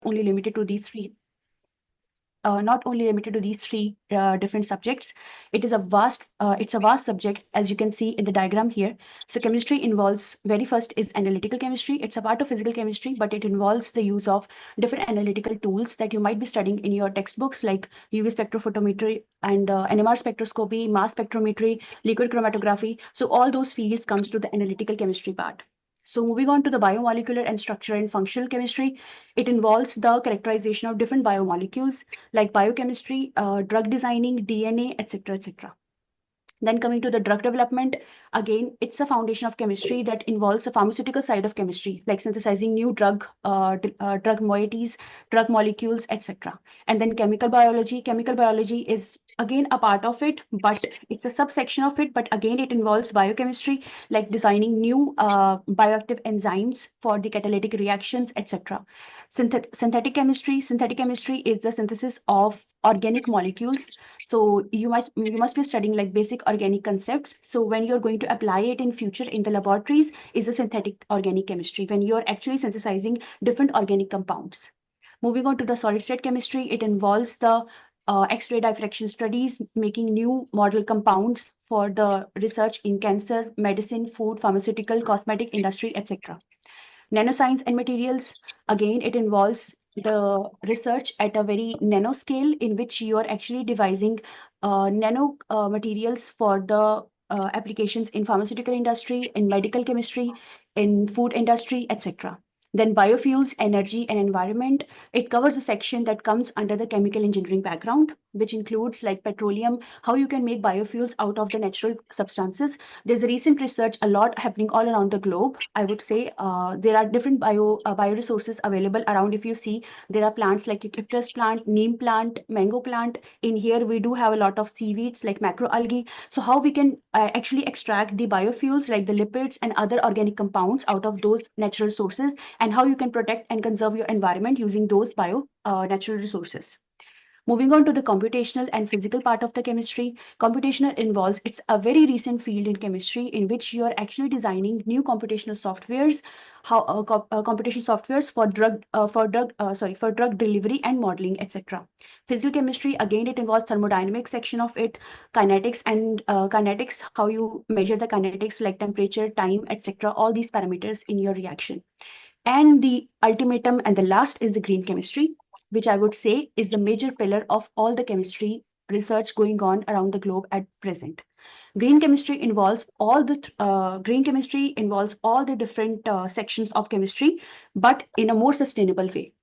only limited to these three different subjects. It's a vast subject, as you can see in the diagram here. So chemistry involves, very first is analytical chemistry. It's a part of physical chemistry, but it involves the use of different analytical tools that you might be studying in your textbooks, like UV spectrophotometry and NMR spectroscopy, mass spectrometry, liquid chromatography. So all those fields comes to the analytical chemistry part. So moving on to the biomolecular and structural and functional chemistry, it involves the characterization of different biomolecules like biochemistry, drug designing, DNA, etc., etc. Then coming to the drug development, again, it's a foundation of chemistry that involves the pharmaceutical side of chemistry, like synthesizing new drug moieties, drug molecules, etc. And then chemical biology. Chemical biology is again a part of it, but it's a subsection of it. But again, it involves biochemistry, like designing new bioactive enzymes for the catalytic reactions, etc. Synthetic chemistry. Synthetic chemistry is the synthesis of organic molecules. So you must be studying like basic organic concepts. So when you're going to apply it in future in the laboratories is a synthetic organic chemistry, when you're actually synthesizing different organic compounds. Moving on to the solid state chemistry, it involves the X-ray diffraction studies, making new model compounds for the research in cancer, medicine, food, pharmaceutical, cosmetic industry, etc. Nanoscience and materials, again, it involves the research at a very nano scale in which you are actually devising nano materials for the applications in pharmaceutical industry, in medical chemistry, in food industry, etc. Then biofuels, energy and environment. It covers a section that comes under the chemical engineering background, which includes like petroleum, how you can make biofuels out of the natural substances. There's a recent research a lot happening all around the globe. I would say there are different bioresources available around. If you see, there are plants like eucalyptus plant, neem plant, mango plant. In here, we do have a lot of seaweeds like macroalgae. So how we can actually extract the biofuels like the lipids and other organic compounds out of those natural sources, and how you can protect and conserve your environment using those natural resources. Moving on to the computational and physical part of the chemistry, computational involves, it's a very recent field in chemistry in which you are actually designing new computational softwares, computation softwares for drug delivery and modeling, etc. Physical chemistry, again, it involves thermodynamic section of it, kinetics, how you measure the kinetics like temperature, time, etc. All these parameters in your reaction. And the ultimatum and the last is the green chemistry, which I would say is the major pillar of all the chemistry research going on around the globe at present. Green chemistry involves all the different sections of chemistry, but in a more sustainable way.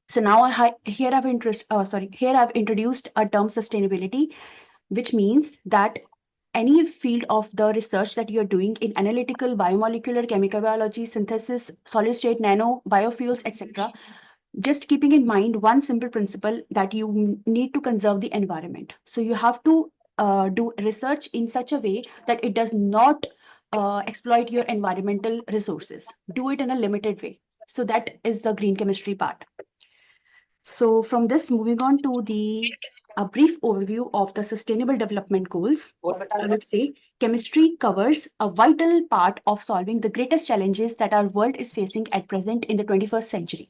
So now here I've introduced a term sustainability, which means that any field of the research that you're doing in analytical, biomolecular, chemical biology, synthesis, solid state, nano, biofuels, etc., just keeping in mind one simple principle that you need to conserve the environment. So you have to do research in such a way that it does not exploit your environmental resources. Do it in a limited way. So that is the green chemistry part. So from this, moving on to a brief overview of the Sustainable Development Goals, I would say chemistry covers a vital part of solving the greatest challenges that our world is facing at present in the 21st century.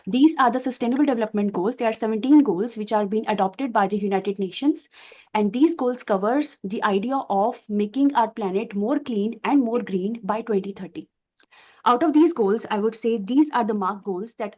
These are the Sustainable Development Goals. There are 17 goals which are being adopted by the United Nations. And these goals covers the idea of making our planet more clean and more green by 2030. Out of these goals, I would say these are the mark goals that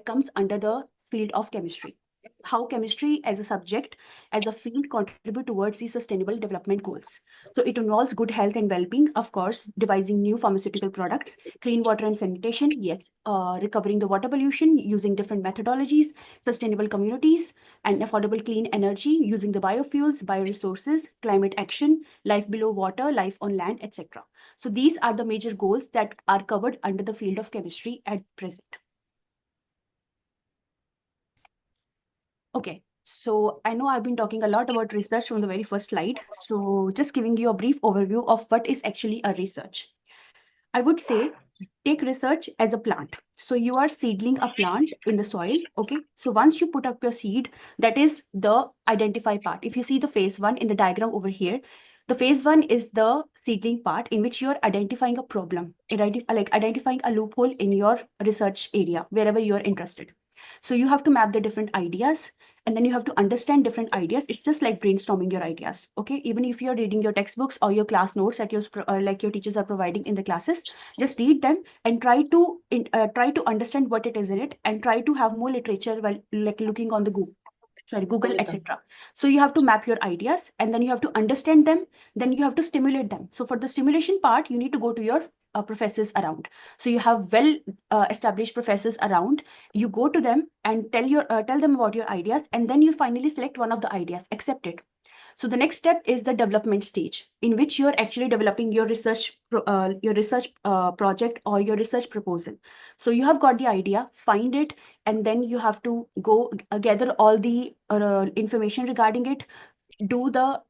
comes under the field of chemistry. How chemistry as a subject, as a field, contribute towards the sustainable development goals. So it involves good health and well-being, of course, devising new pharmaceutical products, clean water and sanitation, yes, recovering the water pollution using different methodologies, sustainable communities, and affordable clean energy using the biofuels, bioresources, climate action, life below water, life on land, etc. So these are the major goals that are covered under the field of chemistry at present. Okay, so I know I've been talking a lot about research from the very first slide. So just giving you a brief overview of what is actually a research. I would say take research as a plant. So you are seedling a plant in the soil. Okay, so once you put up your seed, that is the identify part. If you see the phase 1 in the diagram over here, the phase 1 is the seedling part in which you're identifying a problem, like identifying a loophole in your research area, wherever you're interested. So you have to map the different ideas, and then you have to understand different ideas. It's just like brainstorming your ideas. Okay, even if you're reading your textbooks or your class notes that like your teachers are providing in the classes, just read them and try to understand what it is in it, and try to have more literature while like looking on the Google, etc. So you have to map your ideas, and then you have to understand them, then you have to stimulate them. So for the stimulation part, you need to go to your professors around. So you have well established professors around. You go to them and tell them about your ideas, and then you finally select one of the ideas, accept it. So the next step is the development stage, in which you're actually developing your research project or your research proposal. So you have got the idea, find it, and then you have to go gather all the information regarding it, do the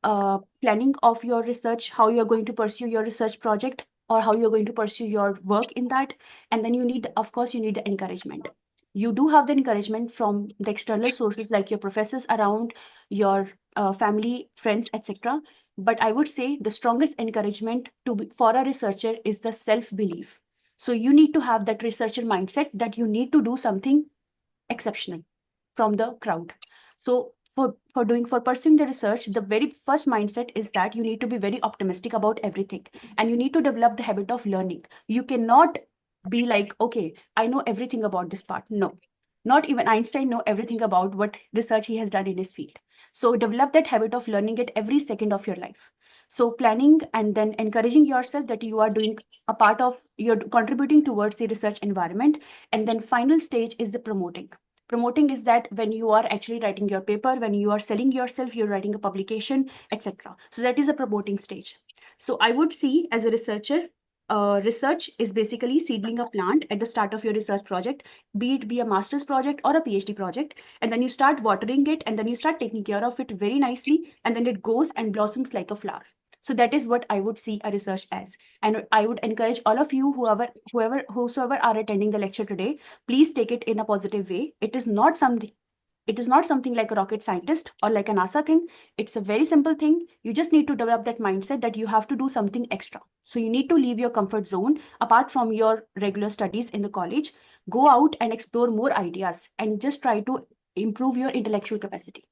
planning of your research, how you're going to pursue your research project, or how you're going to pursue your work in that. And then you need, of course, you need the encouragement. You do have the encouragement from the external sources like your professors around, your family, friends, etc. But I would say the strongest encouragement for a researcher is the self-belief. So you need to have that researcher mindset that you need to do something exceptional from the crowd. So for pursuing the research, the very first mindset is that you need to be very optimistic about everything, and you need to develop the habit of learning. You cannot be like, okay, I know everything about this part. No, not even Einstein know everything about what research he has done in his field. So develop that habit of learning it every second of your life. So planning and then encouraging yourself that you are doing a part of, you're contributing towards the research environment. And then final stage is the promoting. Promoting is that when you are actually writing your paper, when you are selling yourself, you're writing a publication, etc. So that is a promoting stage. So I would see as a researcher, research is basically seedling a plant at the start of your research project, be it be a master's project or a PhD project, and then you start watering it, and then you start taking care of it very nicely, and then it goes and blossoms like a flower. So that is what I would see a research as. And I would encourage all of you, whosoever are attending the lecture today, please take it in a positive way. It is not something like a rocket scientist or like a NASA thing. It's a very simple thing. You just need to develop that mindset that you have to do something extra. So you need to leave your comfort zone apart from your regular studies in the college. Go out and explore more ideas and just try to improve your intellectual capacity.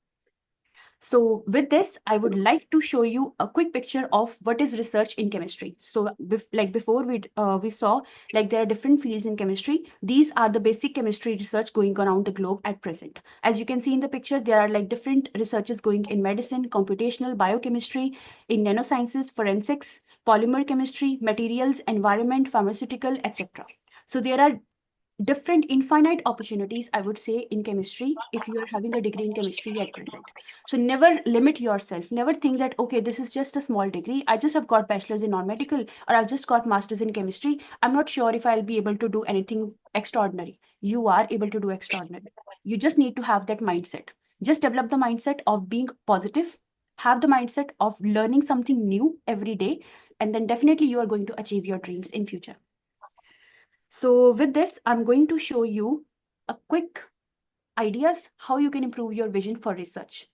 So with this, I would like to show you a quick picture of what is research in chemistry. So like before we saw like there are different fields in chemistry. These are the basic chemistry research going around the globe at present. As you can see in the picture, there are like different researches going in medicine, computational, biochemistry, in nanosciences, forensics, polymer chemistry, materials, environment, pharmaceutical, etc. So there are different infinite opportunities, I would say, in chemistry if you are having a degree in chemistry at present. So never limit yourself. Never think that, okay, this is just a small degree. I just have got bachelor's in non-medical, or I've just got master's in chemistry. I'm not sure if I'll be able to do anything extraordinary. You are able to do extraordinary. You just need to have that mindset. Just develop the mindset of being positive, have the mindset of learning something new every day, and then definitely you are going to achieve your dreams in future. So with this, I'm going to show you a quick ideas how you can improve your vision for research.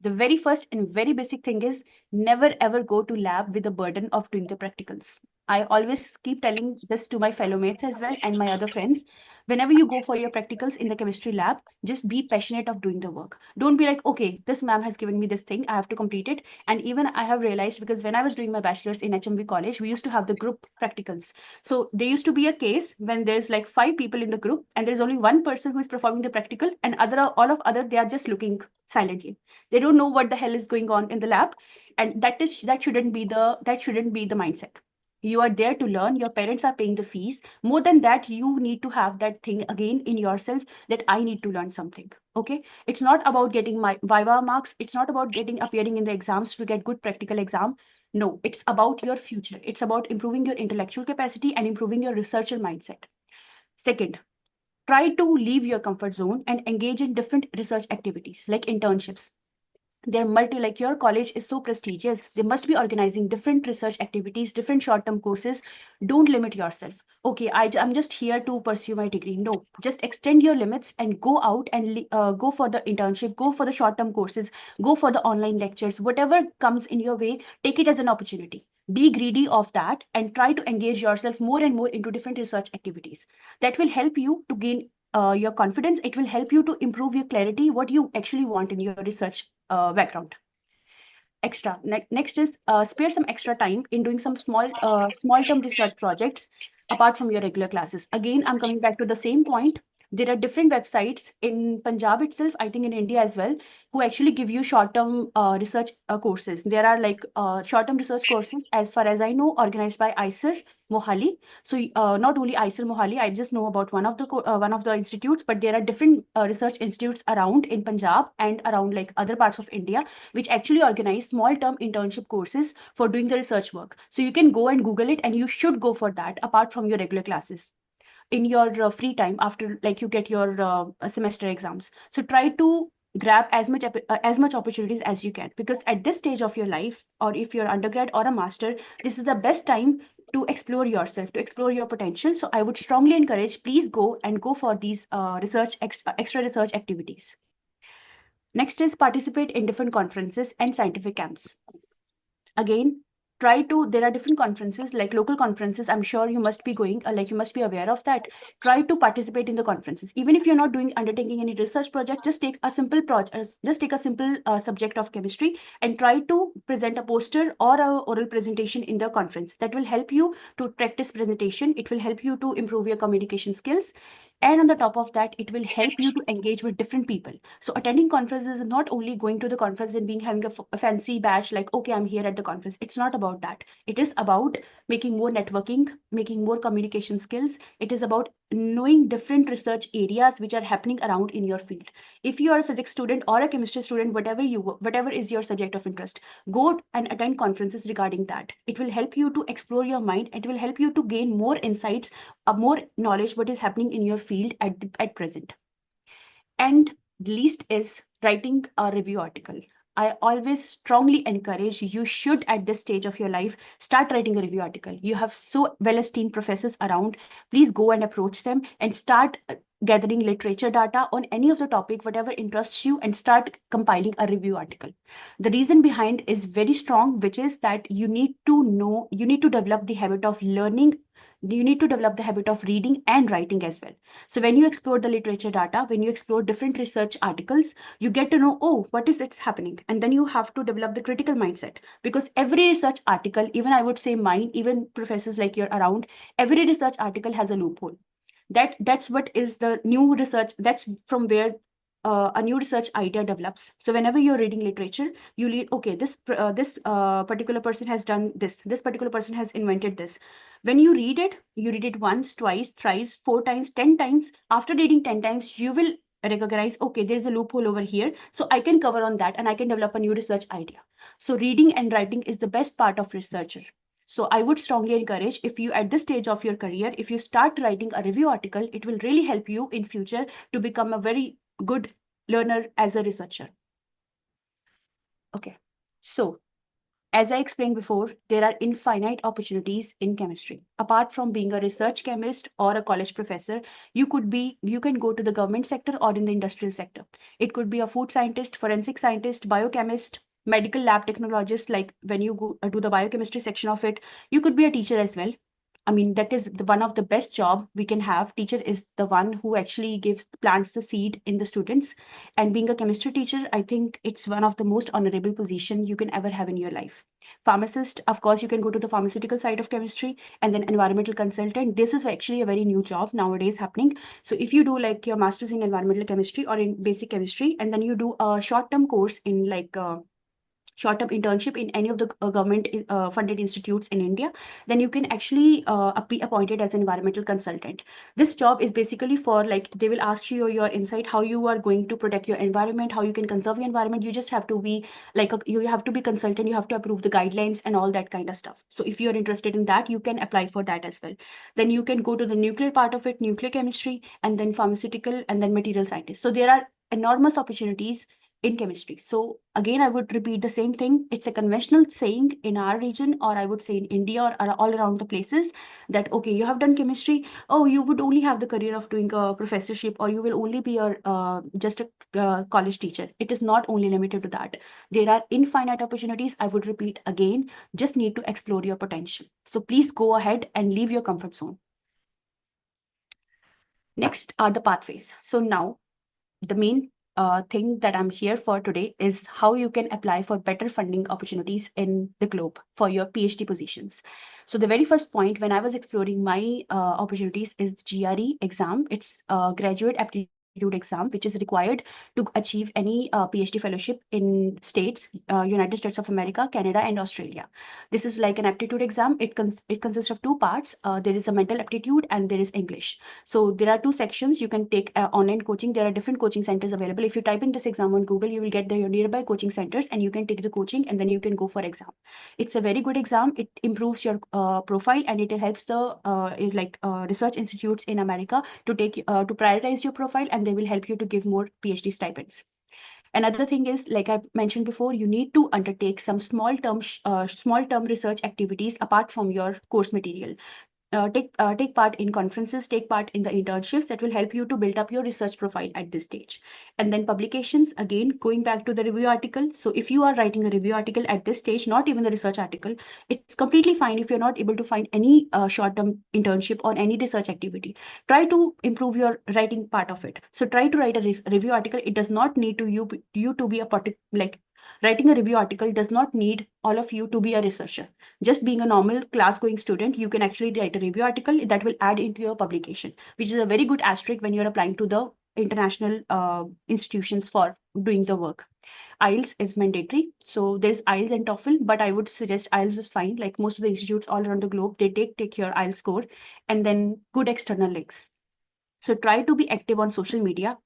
The very first and very basic thing is never ever go to lab with the burden of doing the practicals. I always keep telling this to my fellow mates as well and my other friends. Whenever you go for your practicals in the chemistry lab, just be passionate of doing the work. Don't be like, okay, this ma'am has given me this thing, I have to complete it. And even I have realized, because when I was doing my bachelor's in HMV college, we used to have the group practicals. So there used to be a case when there's like 5 people in the group and there's only one person who is performing the practical, and all of other, they are just looking silently. They don't know what the hell is going on in the lab. And that shouldn't be the mindset. You are there to learn. Your parents are paying the fees. More than that, you need to have that thing again in yourself, that I need to learn something. Okay, it's not about getting my viva marks. It's not about getting appearing in the exams to get good practical exam. No, it's about your future. It's about improving your intellectual capacity and improving your researcher mindset. Second, try to leave your comfort zone and engage in different research activities like internships. They're like your college is so prestigious, they must be organizing different research activities, different short-term courses. Don't limit yourself. Okay, I'm just here to pursue my degree. No, just extend your limits and go out and go for the internship, go for the short-term courses, go for the online lectures. Whatever comes in your way, take it as an opportunity. Be greedy of that and try to engage yourself more and more into different research activities. That will help you to gain your confidence. It will help you to improve your clarity, what you actually want in your research background. Next is spare some extra time in doing some small term research projects apart from your regular classes. Again, I'm coming back to the same point. There are different websites in Punjab itself, I think in India as well, who actually give you short term research courses. There are like short term research courses, as far as I know, organized by ICER Mohali. So not only ICER Mohali, I just know about one of the institutes, but there are different research institutes around in Punjab and around like other parts of India, which actually organize small term internship courses for doing the research work. So you can go and Google it, and you should go for that apart from your regular classes in your free time after like you get your semester exams. So try to grab as much opportunities as you can, because at this stage of your life, or if you're undergrad or a master, this is the best time to explore yourself, to explore your potential. So I would strongly encourage, please go and go for these extra research activities. Next is participate in different conferences and scientific camps. Again, there are different conferences, like local conferences. I'm sure you must be going, like you must be aware of that. Try to participate in the conferences. Even if you're not undertaking any research project, just take a simple project, just take a simple subject of chemistry and try to present a poster or a oral presentation in the conference. That will help you to practice presentation. It will help you to improve your communication skills. And on the top of that, it will help you to engage with different people. So attending conferences is not only going to the conference and having a fancy badge like, okay, I'm here at the conference. It's not about that. It is about making more networking, making more communication skills. It is about knowing different research areas which are happening around in your field. If you are a physics student or a chemistry student, whatever is your subject of interest, go and attend conferences regarding that. It will help you to explore your mind. It will help you to gain more insights, more knowledge what is happening in your field at present. And least is writing a review article. I always strongly encourage you should, at this stage of your life, start writing a review article. You have so well-esteemed professors around. Please go and approach them and start gathering literature data on any of the topic, whatever interests you, and start compiling a review article. The reason behind is very strong, which is that you need to develop the habit of learning. You need to develop the habit of reading and writing as well. So when you explore the literature data, when you explore different research articles, you get to know, oh, what is it happening? And then you have to develop the critical mindset, because every research article, even I would say mine, even professors like you're around, every research article has a loophole. That's what is the new research. That's from where a new research idea develops. So whenever you're reading literature, you read, okay, this particular person has done this. This particular person has invented this. When you read it once, twice, thrice, 4 times, 10 times. After reading 10 times, you will recognize, okay, there's a loophole over here. So I can cover on that and I can develop a new research idea. So reading and writing is the best part of researcher. So I would strongly encourage, if you at this stage of your career, if you start writing a review article, it will really help you in future to become a very good learner as a researcher. Okay, so as I explained before, there are infinite opportunities in chemistry. Apart from being a research chemist or a college professor, you can go to the government sector or in the industrial sector. It could be a food scientist, forensic scientist, biochemist, medical lab technologist. Like when you go do the biochemistry section of it, you could be a teacher as well. I mean, that is one of the best job we can have. Teacher is the one who actually plants the seed in the students. And being a chemistry teacher, I think it's one of the most honorable position you can ever have in your life. Pharmacist, of course, you can go to the pharmaceutical side of chemistry, and then environmental consultant. This is actually a very new job nowadays happening. So if you do like your master's in environmental chemistry or in basic chemistry, and then you do a short-term course in like short-term internship in any of the government funded institutes in India, then you can actually be appointed as an environmental consultant. This job is basically for like, they will ask you your insight, how you are going to protect your environment, how you can conserve your environment. You just have to be like, you have to be consultant, you have to approve the guidelines and all that kind of stuff. So if you're interested in that, you can apply for that as well. Then you can go to the nuclear part of it, nuclear chemistry, and then pharmaceutical, and then material scientist. So there are enormous opportunities in chemistry. So again, I would repeat the same thing. It's a conventional saying in our region, or I would say in India or all around the places, that, okay, you have done chemistry. Oh, you would only have the career of doing a professorship, or you will only be just a college teacher. It is not only limited to that. There are infinite opportunities. I would repeat again, just need to explore your potential. So please go ahead and leave your comfort zone. Next are the pathways. So now the main thing that I'm here for today is how you can apply for better funding opportunities in the globe for your PhD positions. So the very first point when I was exploring my opportunities is GRE exam. It's a graduate aptitude exam, which is required to achieve any PhD fellowship in states, United States of America, Canada, and Australia. This is like an aptitude exam. It consists of two parts. There is a mental aptitude and there is English. So there are two sections. You can take online coaching. There are different coaching centers available. If you type in this exam on Google, you will get the nearby coaching centers and you can take the coaching and then you can go for exam. It's a very good exam. It improves your profile and it helps the research institutes in America to to prioritize your profile, and they will help you to give more PhD stipends. Another thing is, like I mentioned before, you need to undertake some small term research activities apart from your course material. Take part in conferences, take part in the internships that will help you to build up your research profile at this stage. And then publications, again, going back to the review article. So if you are writing a review article at this stage, not even the research article, it's completely fine if you're not able to find any short-term internship or any research activity. Try to improve your writing part of it. So try to write a review article. It does not need you to be a particular, like, writing a review article does not need all of you to be a researcher. Just being a normal class going student, you can actually write a review article that will add into your publication, which is a very good asterisk when you're applying to the international institutions for doing the work. IELTS is mandatory. So there's IELTS and TOEFL, but I would suggest IELTS is fine. Like most of the institutes all around the globe, they take your IELTS score, and then good external links. So try to be active on social media.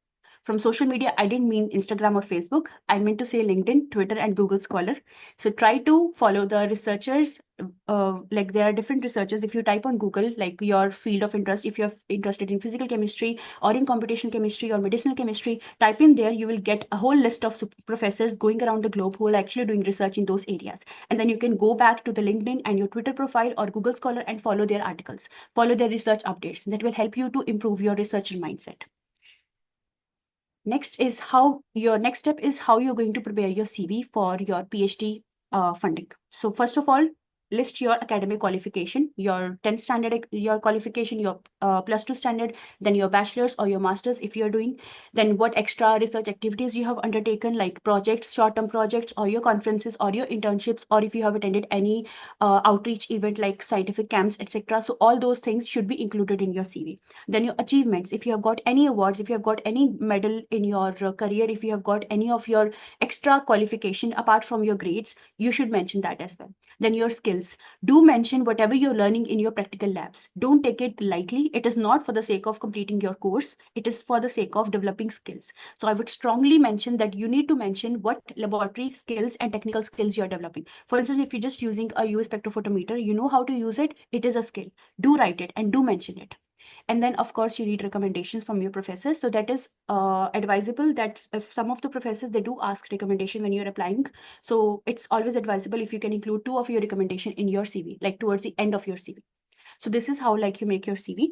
From social media, I didn't mean Instagram or Facebook. I meant to say LinkedIn, Twitter, and Google Scholar. So try to follow the researchers. Like there are different researchers. If you type on Google, like your field of interest, if you're interested in physical chemistry or in computational chemistry or medicinal chemistry, type in there. You will get a whole list of professors going around the globe who are actually doing research in those areas. And then you can go back to the LinkedIn and your Twitter profile or Google Scholar and follow their articles, follow their research updates. That will help you to improve your researcher mindset. Next step is how you're going to prepare your CV for your PhD funding. So first of all, list your academic qualification, your 10th standard, your qualification, your plus 2 standard, then your bachelor's or your master's if you're doing, then what extra research activities you have undertaken, like projects, short-term projects, or your conferences or your internships, or if you have attended any outreach event like scientific camps, etc. So all those things should be included in your CV. Then your achievements, if you have got any awards, if you have got any medal in your career, if you have got any of your extra qualification apart from your grades, you should mention that as well. Then your skills, do mention whatever you're learning in your practical labs. Don't take it lightly. It is not for the sake of completing your course, it is for the sake of developing skills. So I would strongly mention that you need to mention what laboratory skills and technical skills you're developing. For instance, if you're just using a UV spectrophotometer, you know how to use it, it is a skill. Do write it and do mention it. And then of course you need recommendations from your professors. So that is advisable that if some of the professors, they do ask recommendation when you're applying. So it's always advisable if you can include 2 of your recommendation in your CV, like towards the end of your CV. So this is how like you make your CV.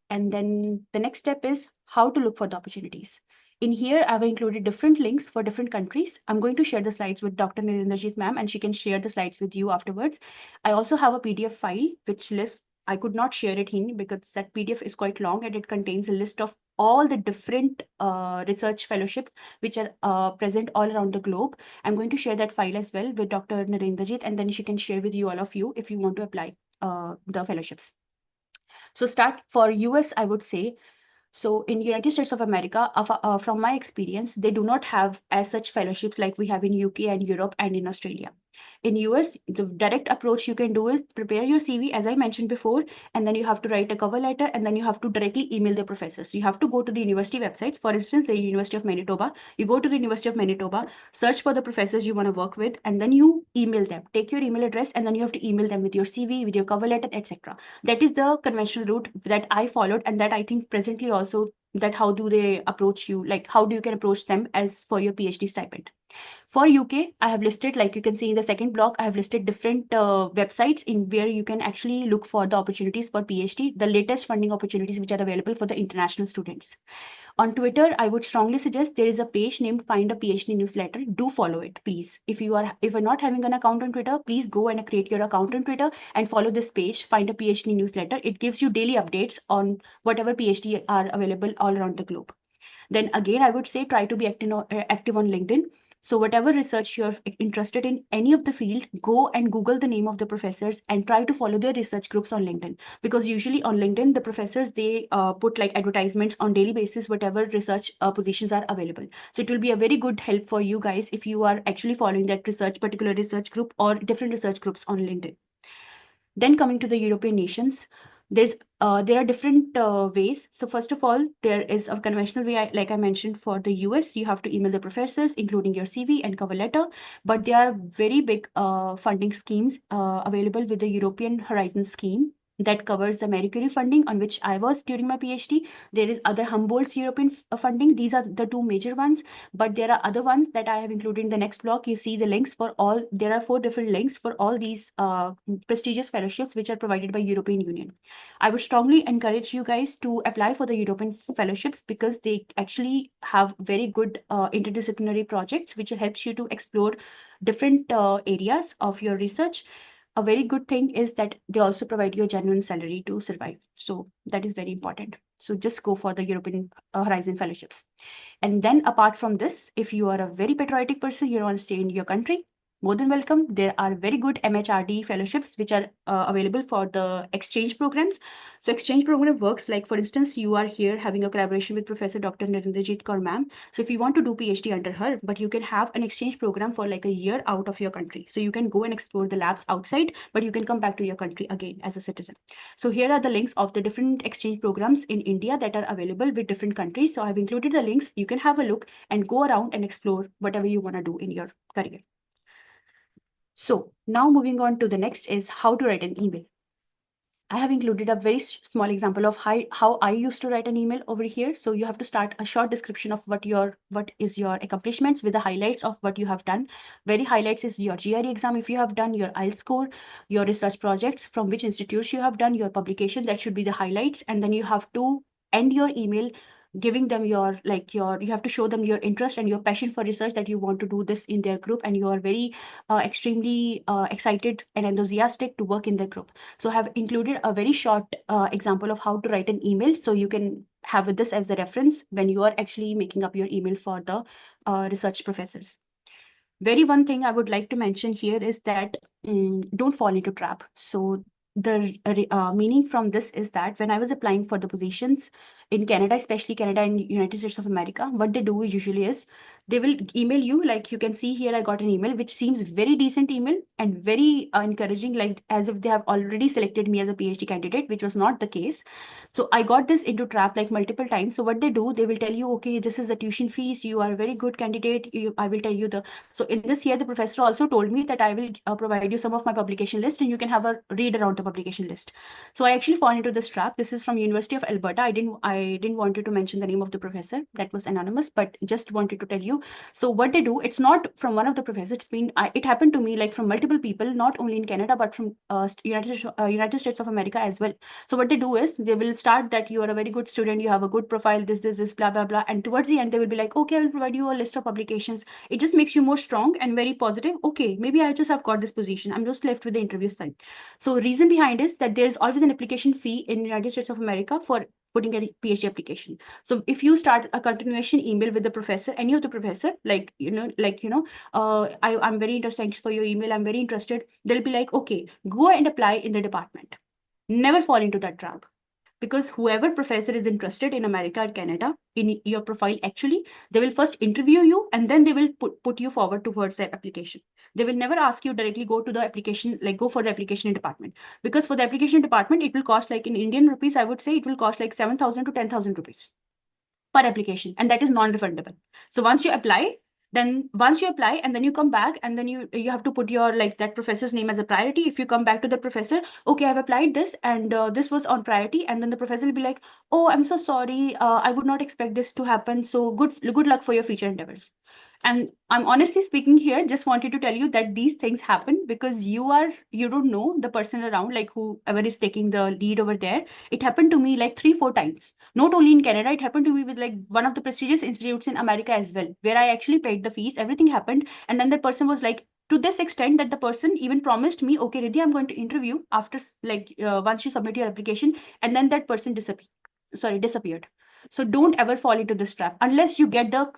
And then the next step is how to look for the opportunities. In here, I've included different links for different countries. I'm going to share the slides with Dr. Nirendrajit ma'am, and she can share the slides with you afterwards. I also have a PDF file which lists, I could not share it here because that PDF is quite long and it contains a list of all the different research fellowships which are present all around the globe. I'm going to share that file as well with Dr. Nirendrajit, and then she can share with you all of you if you want to apply the fellowships. So start for US, I would say. So in United States of America, from my experience, they do not have as such fellowships like we have in UK and Europe and in Australia. In US, the direct approach you can do is prepare your CV, as I mentioned before, and then you have to write a cover letter, and then you have to directly email the professors. You have to go to the university websites. For instance, the University of Manitoba. You go to the University of Manitoba, search for the professors you want to work with, and then you email them. Take your email address, and then you have to email them with your CV, with your cover letter, etc. That is the conventional route that I followed, and that I think presently also, that how do they approach you, like how do you can approach them as for your PhD stipend. For UK, I have listed, like you can see in the second block, I have listed different websites in where you can actually look for the opportunities for PhD, the latest funding opportunities which are available for the international students. On Twitter, I would strongly suggest there is a page named Find a PhD Newsletter. Do follow it, please. If you're not having an account on Twitter, please go and create your account on Twitter and follow this page, Find a PhD Newsletter. It gives you daily updates on whatever PhD are available all around the globe. Then again, I would say try to be active on LinkedIn. So whatever research you're interested in any of the field, go and Google the name of the professors and try to follow their research groups on LinkedIn. Because usually on LinkedIn, the professors, they put like advertisements on daily basis, whatever research positions are available. So it will be a very good help for you guys if you are actually following that particular research group or different research groups on LinkedIn. Then coming to the European nations, there are different ways. So first of all, there is a conventional way, like I mentioned, for the US, you have to email the professors, including your CV and cover letter. But there are very big funding schemes available with the European Horizon scheme that covers the Marie Curie funding, on which I was during my PhD. There is other Humboldt's European funding. These are the two major ones, but there are other ones that I have included in the next block. You see the links for all. There are 4 different links for all these prestigious fellowships which are provided by European Union. I would strongly encourage you guys to apply for the European fellowships because they actually have very good interdisciplinary projects which helps you to explore different areas of your research. A very good thing is that they also provide you a genuine salary to survive. So that is very important. So just go for the European Horizon fellowships. And then apart from this, if you are a very patriotic person, you want to stay in your country, more than welcome. There are very good MHRD fellowships which are available for the exchange programs. So exchange program works like, for instance, you are here having a collaboration with Professor Dr. Narendrajit Kaur ma'am. So if you want to do PhD under her, but you can have an exchange program for like a year out of your country. So you can go and explore the labs outside, but you can come back to your country again as a citizen. So here are the links of the different exchange programs in India that are available with different countries. So I've included the links. You can have a look and go around and explore whatever you want to do in your career. So now moving on to the next is how to write an email. I have included a very small example of how I used to write an email over here. So you have to start a short description of what is your accomplishments with the highlights of what you have done. Very highlights is your GRE exam if you have done, your IELTS score, your research projects, from which institutes you have done, your publication, that should be the highlights. And then you have to end your email giving them you have to show them your interest and your passion for research, that you want to do this in their group and you are very extremely excited and enthusiastic to work in their group. So I have included a very short example of how to write an email, so you can have this as a reference when you are actually making up your email for the research professors. Very one thing I would like to mention here is that don't fall into trap. So the meaning from this is that when I was applying for the positions in Canada, especially Canada and United States of America, what they do usually is they will email you, like you can see here, I got an email which seems very decent email and very encouraging, like as if they have already selected me as a PhD candidate, which was not the case. So I got this into trap like multiple times. So what they do, they will tell you, okay, this is the tuition fees, you are a very good candidate, I will tell you the. So in this year, the professor also told me that I will provide you some of my publication list and you can have a read around the publication list. So I actually fall into this trap. This is from University of Alberta. I didn't want you to mention the name of the professor. That was anonymous, but just wanted to tell you. So what they do, it's not from one of the professors. It happened to me like from multiple people, not only in Canada, but from United States of America as well. So what they do is they will start that you are a very good student, you have a good profile, this, blah, blah, blah. And towards the end, they will be like, okay, I will provide you a list of publications. It just makes you more strong and very positive. Okay, maybe I just have got this position. I'm just left with the interview side. So reason behind is that there's always an application fee in United States of America for putting a PhD application. So if you start a continuation email with the professor, any of the professor, I'm very interested for your email, I'm very interested, they'll be like, okay, go and apply in the department. Never fall into that trap. Because whoever professor is interested in America or Canada in your profile, actually, they will first interview you and then they will put you forward towards their application. They will never ask you directly go to the application, like go for the application department. Because for the application department, it will cost like in Indian rupees, I would say it will cost like 7,000 to 10,000 rupees per application, and that is non-refundable. So once you apply and then you come back and then you have to put your like that professor's name as a priority. If you come back to the professor, okay, I've applied this and this was on priority, and then the professor will be like, oh, I'm so sorry, I would not expect this to happen, so good luck for your future endeavors. And I'm honestly speaking here, just wanted to tell you that these things happen because you don't know the person around, like whoever is taking the lead over there. It happened to me like 3-4 times, not only in Canada. It happened to me with like one of the prestigious institutes in America as well, where I actually paid the fees, everything happened, and then the person was like, to this extent that the person even promised me, okay, Riddhi, I'm going to interview after once you submit your application, and then that person disappeared. So don't ever fall into this trap unless you get the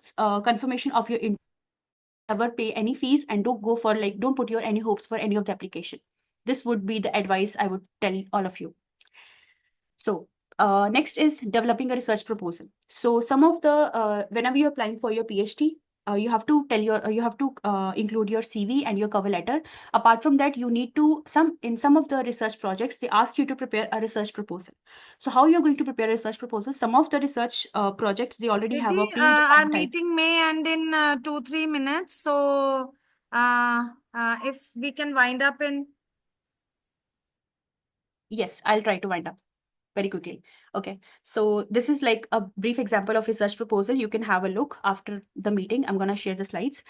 confirmation of your ever pay any fees, and don't put your any hopes for any of the application. This would be the advice I would tell all of you. So next is developing a research proposal. So some of the whenever you're applying for your PhD, you have to include your CV and your cover letter. Apart from that, you need to in some of the research projects, they ask you to prepare a research proposal. So how you're going to prepare a research proposal? Some of the research projects, they already have Riddhi, a our predefined time. meeting may end in 2-3 minutes. So if we can wind up in. Yes, I'll try to wind up very quickly. Okay, so this is like a brief example of research proposal. You can have a look after the meeting. I'm going to share the slides.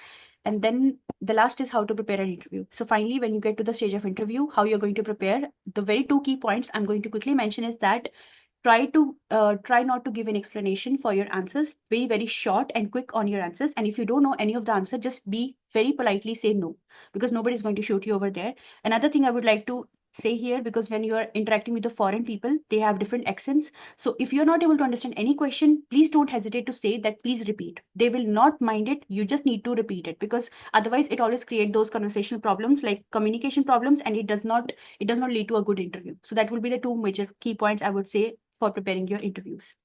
And then the last is how to prepare an interview. So finally, when you get to the stage of interview, how you're going to prepare, the very two key points I'm going to quickly mention is that try not to give an explanation for your answers. Be very short and quick on your answers. And if you don't know any of the answer, just be very politely say no, because nobody's going to shoot you over there. Another thing I would like to say here, because when you are interacting with the foreign people, they have different accents. So if you're not able to understand any question, please don't hesitate to say that, please repeat. They will not mind it. You just need to repeat it, because otherwise it always create those conversational problems, like communication problems, and it does not lead to a good interview. So that will be the two major key points I would say for preparing your interviews.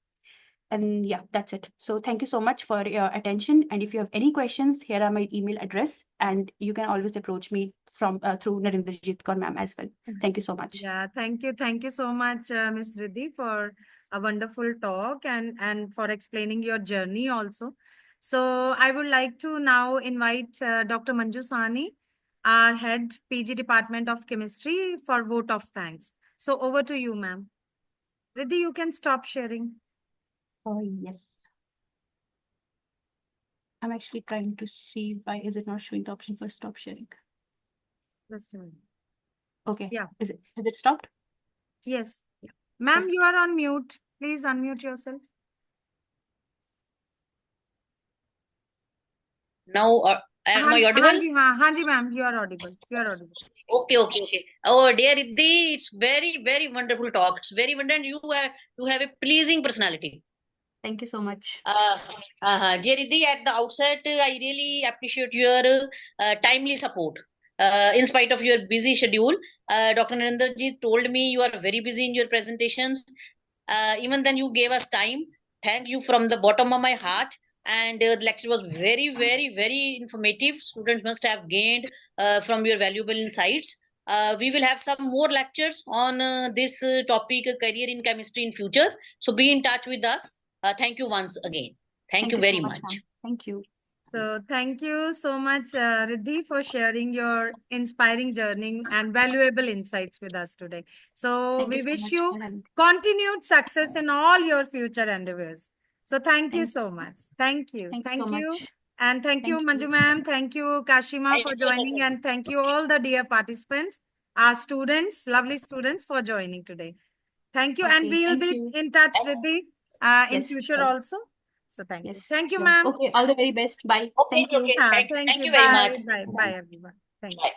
And yeah, that's it. So thank you so much for your attention. And if you have any questions, here are my email address, and you can always approach me from through Narendrajit Kaur ma'am as well. Thank you so much. Yeah, thank you. Thank you so much, Ms. Riddhi, for a wonderful talk and for explaining your journey also. So I would like to now invite Dr. Manju Sahni, our head PG Department of Chemistry, for vote of thanks. So over to you, ma'am. Riddhi, you can stop sharing. Oh, yes. I'm actually trying to see why is it not showing the option for stop sharing. Just a minute. Okay. Yeah. Has it stopped? Yes. Yeah. Ma'am, you are on mute. Please unmute yourself. Now, am I audible? Hanji, ma'am, you are audible. You are audible. Okay. Oh, dear Riddhi, it's very, very wonderful talk. It's very wonderful. You have a pleasing personality. Thank you so much. Dear Riddhi, at the outset, I really appreciate your timely support. In spite of your busy schedule, Dr. Narendraji told me you are very busy in your presentations. Even then, you gave us time. Thank you from the bottom of my heart. And the lecture was very, very, very informative. Students must have gained from your valuable insights. We will have some more lectures on this topic, career in chemistry in future. So be in touch with us. Thank you once again. Thank you very so much. much. Thank you. So thank you so much, Riddhi, for sharing your inspiring journey and valuable insights with us today. So we wish you continued success in all your future endeavors. So thank you so much. Thank you. Thank you so much. And thank you, Manju ma'am. Thank you, Kashima, for joining. And thank you all the dear participants, our students, lovely students, for joining today. Thank you. And we will be in touch, Riddhi, in future also. So thank you. Thank you, ma'am. Okay, all the very best. Bye. Okay, Thank you. okay. Thank you very Bye. much. Bye, everyone. Thank you.